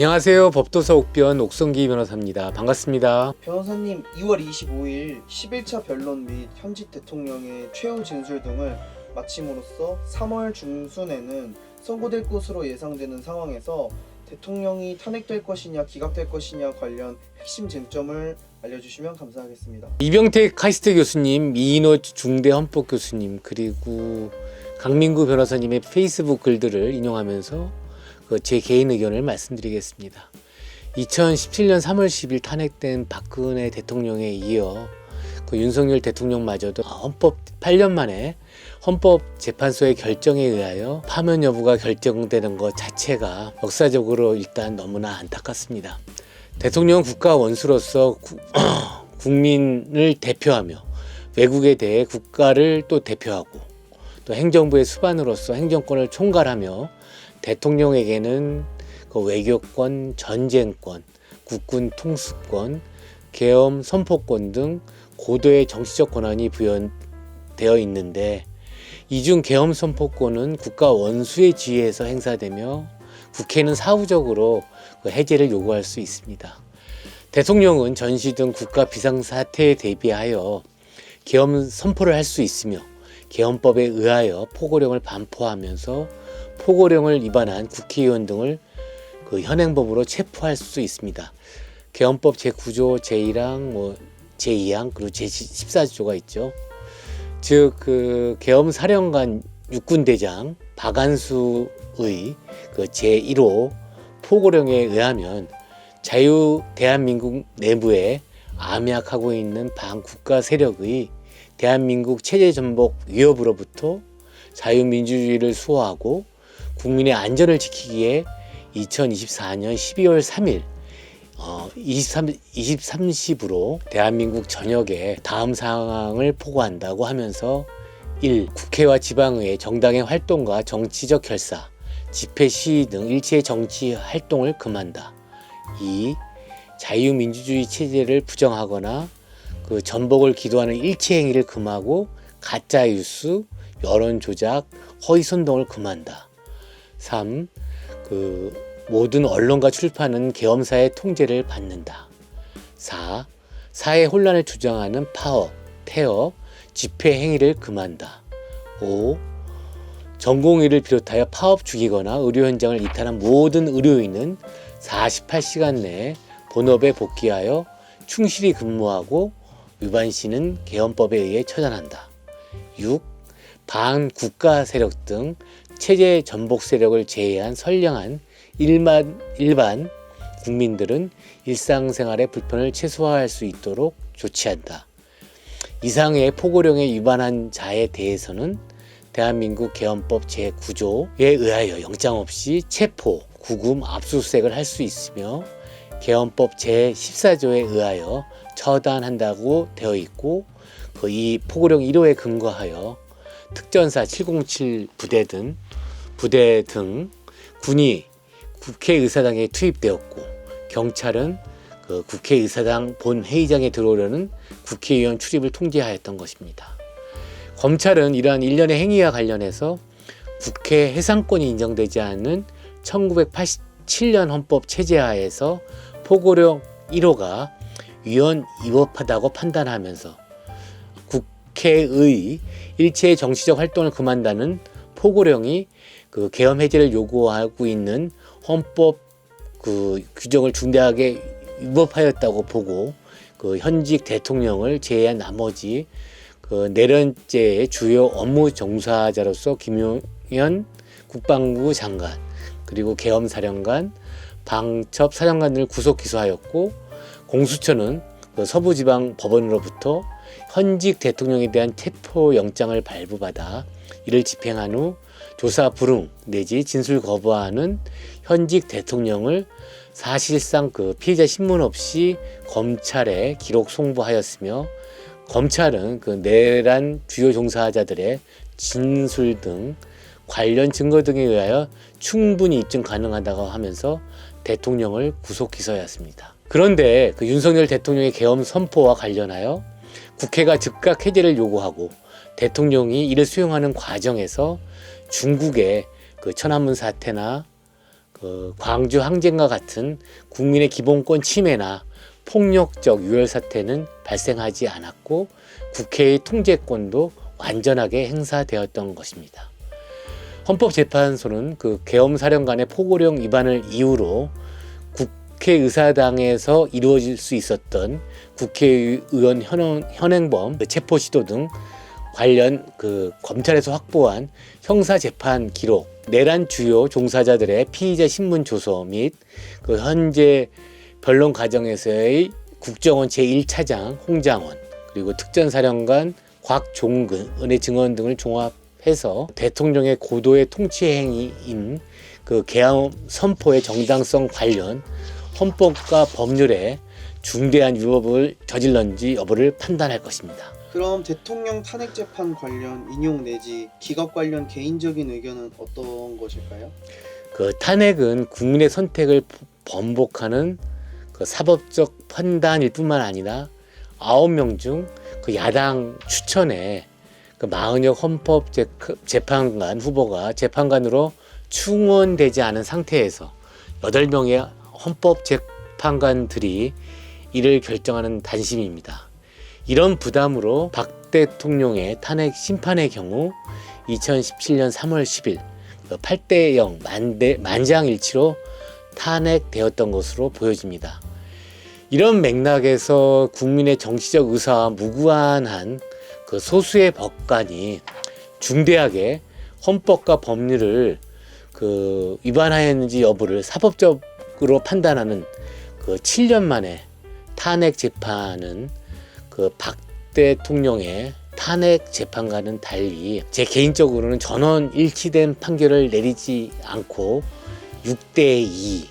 안녕하세요. 법도사 옥변 옥성기 변호사입니다. 반갑습니다. 변호사님, 2월 25일 11차 변론 및 현직 대통령의 최후 진술 등을 마침으로써 3월 중순에는 선고될 것으로 예상되는 상황에서 대통령이 탄핵될 것이냐 기각될 것이냐 관련 핵심 쟁점을 알려주시면 감사하겠습니다. 이병택 카이스트 교수님, 이인호 중대헌법 교수님, 그리고 강민구 변호사님의 페이스북 글들을 인용하면서 제 개인 의견을 말씀드리겠습니다. 2017년 3월 10일 탄핵된 박근혜 대통령에 이어 윤석열 대통령마저도 헌법 8년 만에 헌법재판소의 결정에 의하여 파면 여부가 결정되는 것 자체가 역사적으로 일단 너무나 안타깝습니다. 대통령은 국가 원수로서 국민을 대표하며 외국에 대해 국가를 또 대표하고 또 행정부의 수반으로서 행정권을 총괄하며 대통령에게는 외교권, 전쟁권, 국군 통수권, 계엄 선포권 등 고도의 정치적 권한이 부여되어 있는데 이 중 계엄 선포권은 국가 원수의 지위에서 행사되며 국회는 사후적으로 해제를 요구할 수 있습니다. 대통령은 전시 등 국가 비상사태에 대비하여 계엄 선포를 할 수 있으며 계엄법에 의하여 포고령을 반포하면서 포고령을 위반한 국회의원 등을 현행법으로 체포할 수 있습니다. 계엄법 제9조 제1항, 제2항 그리고 제14조가 있죠. 즉 계엄 사령관 육군대장 박안수의 제1호 포고령에 의하면 자유 대한민국 내부에 암약하고 있는 반국가 세력의 대한민국 체제 전복 위협으로부터 자유민주주의를 수호하고 국민의 안전을 지키기에 2024년 12월 3일 23시부로 대한민국 전역에 다음 사항을 포고한다고 하면서 1. 국회와 지방의회 정당의 활동과 정치적 결사, 집회, 시위 등 일체의 정치 활동을 금한다. 2. 자유민주주의 체제를 부정하거나 전복을 기도하는 일체 행위를 금하고 가짜 뉴스, 여론 조작, 허위 선동을 금한다. 3. 모든 언론과 출판은 계엄사의 통제를 받는다. 4. 사회 혼란을 주장하는 파업, 태업, 집회 행위를 금한다. 5. 전공의를 비롯하여 파업 죽이거나 의료 현장을 이탈한 모든 의료인은 48시간 내에 본업에 복귀하여 충실히 근무하고 위반 시는 계엄법에 의해 처단한다. 6. 반국가 세력 등 체제 전복 세력을 제외한 선량한 일반 국민들은 일상생활의 불편을 최소화할 수 있도록 조치한다. 이상의 포고령에 위반한 자에 대해서는 대한민국 계엄법 제9조에 의하여 영장 없이 체포, 구금, 압수수색을 할 수 있으며 계엄법 제14조에 의하여 처단한다고 되어 있고 이 포고령 1호에 근거하여 특전사 707 부대 등 군이 국회의사당에 투입되었고 경찰은 국회의사당 본회의장에 들어오려는 국회의원 출입을 통제하였던 것입니다. 검찰은 이러한 일련의 행위와 관련해서 국회 해상권이 인정되지 않는 1987년 헌법 체제하에서 포고령 1호가 위헌위법하다고 판단하면서 국회의 일체의 정치적 활동을 금한다는 포고령이 계엄 해제를 요구하고 있는 헌법 규정을 중대하게 위법하였다고 보고 현직 대통령을 제외한 나머지 내란죄의 주요 업무 종사자로서 김용현 국방부 장관 그리고 계엄 사령관, 방첩 사령관 등을 구속 기소하였고 공수처는 서부지방 법원으로부터 현직 대통령에 대한 체포 영장을 발부받아 이를 집행한 후 조사 불응 내지 진술 거부하는 현직 대통령을 사실상 피해자 신문 없이 검찰에 기록 송부하였으며 검찰은 내란 주요 종사자들의 진술 등 관련 증거 등에 의하여 충분히 입증 가능하다고 하면서 대통령을 구속 기소하였습니다. 그런데 윤석열 대통령의 계엄 선포와 관련하여 국회가 즉각 해제를 요구하고 대통령이 이를 수용하는 과정에서 중국의 천안문 사태나 그 광주 항쟁과 같은 국민의 기본권 침해나 폭력적 유혈 사태는 발생하지 않았고 국회의 통제권도 완전하게 행사되었던 것입니다. 헌법재판소는 그 계엄사령관의 포고령 위반을 이유로 국회의사당에서 이루어질 수 있었던 국회의원 현행범 체포 시도 등 관련 그 검찰에서 확보한 형사재판 기록, 내란 주요 종사자들의 피의자 신문 조서 및 그 현재 변론 과정에서의 국정원 제1차장 홍장원 그리고 특전사령관 곽종근의 증언 등을 종합해서 대통령의 고도의 통치 행위인 그 계엄 선포의 정당성 관련 헌법과 법률에 중대한 위법을 저질렀는지 여부를 판단할 것입니다. 그럼 대통령 탄핵 재판 관련 인용 내지 기각 관련 개인적인 의견은 어떤 것일까요? 그 탄핵은 국민의 선택을 번복하는 그 사법적 판단일 뿐만 아니라 9명 중 그 야당 추천에 그 마은혁 헌법재판관 후보가 재판관으로 충원되지 않은 상태에서 8명의 헌법재판관들이 이를 결정하는 단심입니다. 이런 부담으로 박 대통령의 탄핵 심판의 경우 2017년 3월 10일 8대0 만장일치로 탄핵되었던 것으로 보여집니다. 이런 맥락에서 국민의 정치적 의사와 무관한 그 소수의 법관이 중대하게 헌법과 법률을 그 위반하였는지 여부를 사법적으로 판단하는 그 7년 만에 탄핵 재판은 그 박 대통령의 탄핵 재판과는 달리 제 개인적으로는 전원 일치된 판결을 내리지 않고 6대2,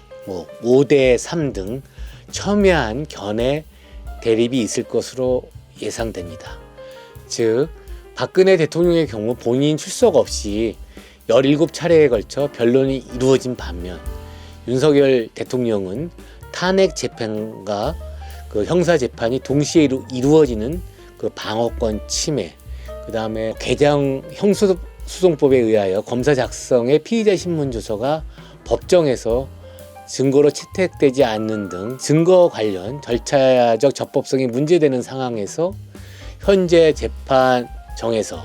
5대3 등 첨예한 견해 대립이 있을 것으로 예상됩니다. 즉 박근혜 대통령의 경우 본인 출석 없이 17차례에 걸쳐 변론이 이루어진 반면 윤석열 대통령은 탄핵 재판과 그 형사 재판이 동시에 이루어지는 그 방어권 침해, 그 다음에 개정 형소송법에 의하여 검사 작성의 피의자 신문 조서가 법정에서 증거로 채택되지 않는 등 증거 관련 절차적 적법성이 문제되는 상황에서 현재 재판정에서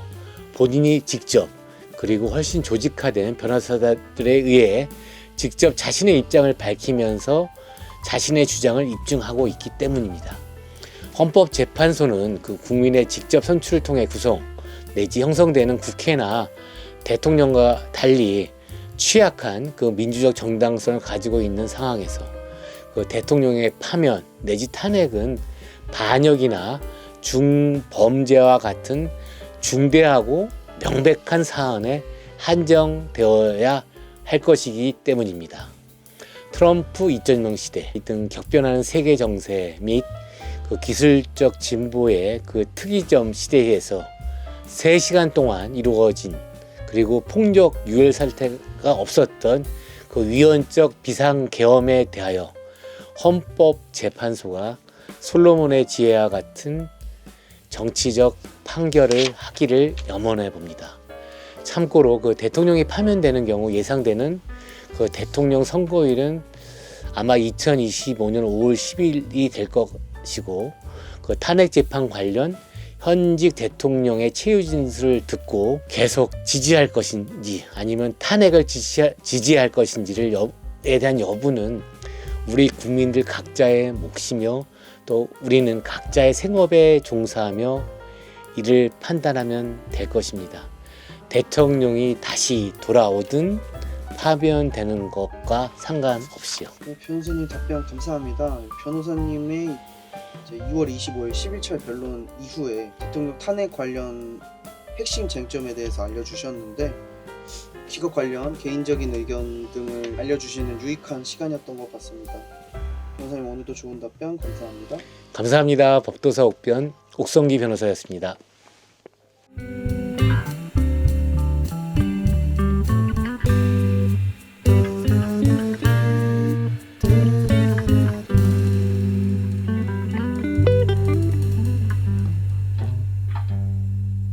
본인이 직접 그리고 훨씬 조직화된 변호사들에 의해 직접 자신의 입장을 밝히면서 자신의 주장을 입증하고 있기 때문입니다. 헌법재판소는 그 국민의 직접 선출을 통해 구성 내지 형성되는 국회나 대통령과 달리 취약한 그 민주적 정당성을 가지고 있는 상황에서 그 대통령의 파면 내지 탄핵은 반역이나 중범죄와 같은 중대하고 명백한 사안에 한정되어야 할 것이기 때문입니다. 트럼프 이전명 시대 등 격변하는 세계 정세 및 그 기술적 진보의 그 특이점 시대에서 3시간 동안 이루어진 그리고 폭력 유혈 사태가 없었던 그 위헌적 비상계엄에 대하여 헌법재판소가 솔로몬의 지혜와 같은 정치적 판결을 하기를 염원해 봅니다. 참고로 그 대통령이 파면되는 경우 예상되는 그 대통령 선거일은 아마 2025년 5월 10일이 될 것이고 그 탄핵 재판 관련 현직 대통령의 체유 진술을 듣고 계속 지지할 것인지 아니면 탄핵을 지지할 것인지에 대한 여부는 우리 국민들 각자의 몫이며 또 우리는 각자의 생업에 종사하며 이를 판단하면 될 것입니다. 대통령이 다시 돌아오든 파면되는 것과 상관없이요. 네, 변호사님 답변 감사합니다. 변호사님의 6월 25일 11차 변론 이후에 대통령 탄핵 관련 핵심 쟁점에 대해서 알려주셨는데 기각 관련 개인적인 의견 등을 알려주시는 유익한 시간이었던 것 같습니다. 변호사님 오늘도 좋은 답변 감사합니다. 감사합니다. 법도사 옥변 옥성기 변호사였습니다.